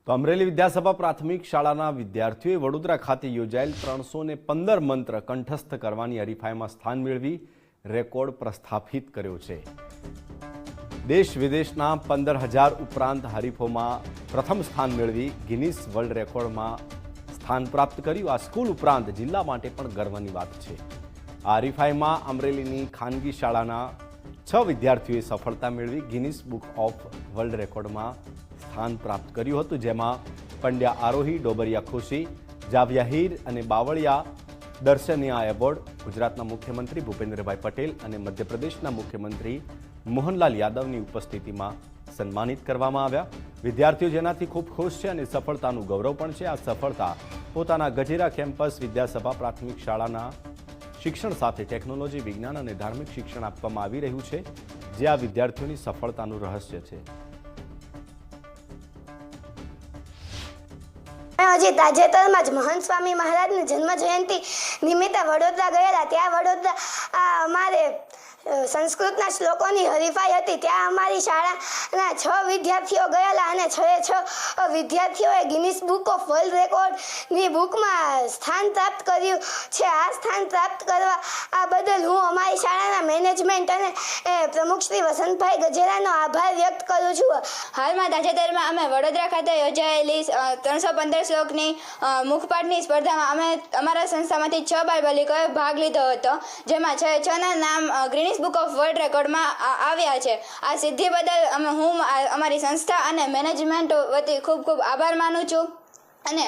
તો અમરેલી વિદ્યાસભા પ્રાથમિક શાળાના વિદ્યાર્થીઓએ વડોદરા ખાતે યોજાયેલ 315 મંત્ર કંઠસ્થ કરવાની હરીફાઈમાં સ્થાન મેળવી રેકોર્ડ પ્રસ્થાપિત કર્યો છે। દેશ વિદેશના 15,000 ઉપરાંત હરીફોમાં પ્રથમ સ્થાન મેળવી ગિનીસ વર્લ્ડ રેકોર્ડમાં સ્થાન પ્રાપ્ત કર્યું। આ સ્કૂલ ઉપરાંત જિલ્લા માટે પણ ગર્વની વાત છે। આ હરીફાઈમાં અમરેલીની ખાનગી શાળાના 6 વિદ્યાર્થીઓએ સફળતા મેળવી ગિનીસ બુક ઓફ વર્લ્ડ રેકોર્ડમાં સ્થાન પ્રાપ્ત કર્યું હતું, જેમાં પંડ્યા આરોહી, ડોબરિયા ખુશી, જાવિયા હીર અને બાવળિયા દર્શનીય એવોર્ડ ગુજરાતના મુખ્યમંત્રી ભૂપેન્દ્રભાઈ પટેલ અને મધ્યપ્રદેશના મુખ્યમંત્રી મોહનલાલ યાદવની ઉપસ્થિતિમાં સન્માનિત કરવામાં આવ્યા। વિદ્યાર્થીઓ જેનાથી ખૂબ ખુશ છે અને સફળતાનું ગૌરવ પણ છે। આ સફળતા પોતાના ગજેરા કેમ્પસ વિદ્યાસભા પ્રાથમિક શાળાના શિક્ષણ સાથે ટેકનોલોજી, વિજ્ઞાન અને ધાર્મિક શિક્ષણ આપવામાં આવી રહ્યું છે, જે આ વિદ્યાર્થીઓની સફળતાનું રહસ્ય છે। હજી તાજેતરમાં જ મહંત સ્વામી મહારાજની જન્મ જયંતિ નિમિત્તે વડોદરા ગયેલા। ત્યાં વડોદરા અમારે સંસ્કૃતના શ્લોકોની હરીફાઈ હતી। ત્યાં અમારી શાળાના 6 વિદ્યાર્થીઓ ગયેલા અને 6 વિદ્યાર્થીઓએ ગિનીસ બુક ઓફ વર્લ્ડ રેકોર્ડની બુકમાં સ્થાન પ્રાપ્ત કર્યું છે। આ સ્થાન પ્રાપ્ત કરવા બદલ હું અમારી શાળાના મેનેજમેન્ટ અને પ્રમુખ શ્રી વસંતભાઈ ગજેરાનો આભાર વ્યક્ત કરું છું। હાલમાં તાજેતરમાં અમે વડોદરા ખાતે યોજાયેલી 315 શ્લોકની મુખપાઠની સ્પર્ધામાં અમે અમારા સંસ્થામાંથી 6 બાળબાલિકાઓએ ભાગ લીધો હતો, જેમાં 6ના નામ ગિનીસ બુક ઓફ વર્લ્ડ રેકોર્ડમાં આવ્યા છે। આ સિદ્ધિ બદલ હું અમારી સંસ્થા અને મેનેજમેન્ટ વતી ખૂબ ખૂબ આભાર માનું છું। અને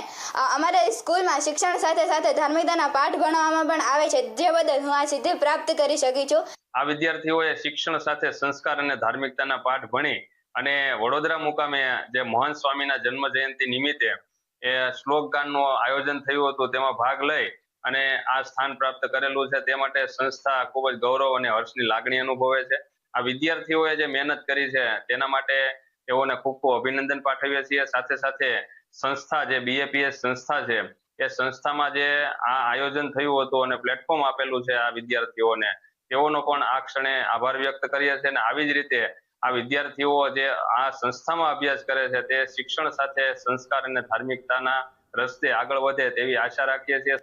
અમારા સ્કૂલમાં શિક્ષણ સાથે સાથે ધાર્મિકતાના પાઠ ભણવામાં પણ આવે છે, જે બદલ હું આ સિદ્ધિ પ્રાપ્ત કરી શકી છું। આ વિદ્યાર્થીઓએ શિક્ષણ સાથે સંસ્કાર અને ધાર્મિકતાના પાઠ ભણી અને વડોદરા મુકામે જે મહંત સ્વામીના જન્મ જયંતિ નિમિત્તે એ શ્લોક ગાનનું આયોજન થયું હતું, તેમાં ભાગ લઈ અને આ સ્થાન પ્રાપ્ત કરેલું છે। તે માટે સંસ્થા ખૂબ જ ગૌરવ અને હર્ષની લાગણી અનુભવે છે। આ વિદ્યાર્થીઓએ જે મહેનત કરી છે તેના માટે તેઓને ખૂબ ખૂબ અભિનંદન પાઠવીએ છીએ। સાથે સાથે સંસ્થા જે BAPS સંસ્થા છે, એ સંસ્થામાં જે આ આયોજન થયું હતું અને પ્લેટફોર્મ આપેલું છે આ વિદ્યાર્થીઓને, તેઓનો પણ આ ક્ષણે આભાર વ્યક્ત કરીએ છીએ। અને આવી જ રીતે આ વિદ્યાર્થીઓ જે આ સંસ્થામાં અભ્યાસ કરે છે તે શિક્ષણ સાથે સંસ્કાર અને ધાર્મિકતાના રસ્તે આગળ વધે તેવી આશા રાખીએ છીએ।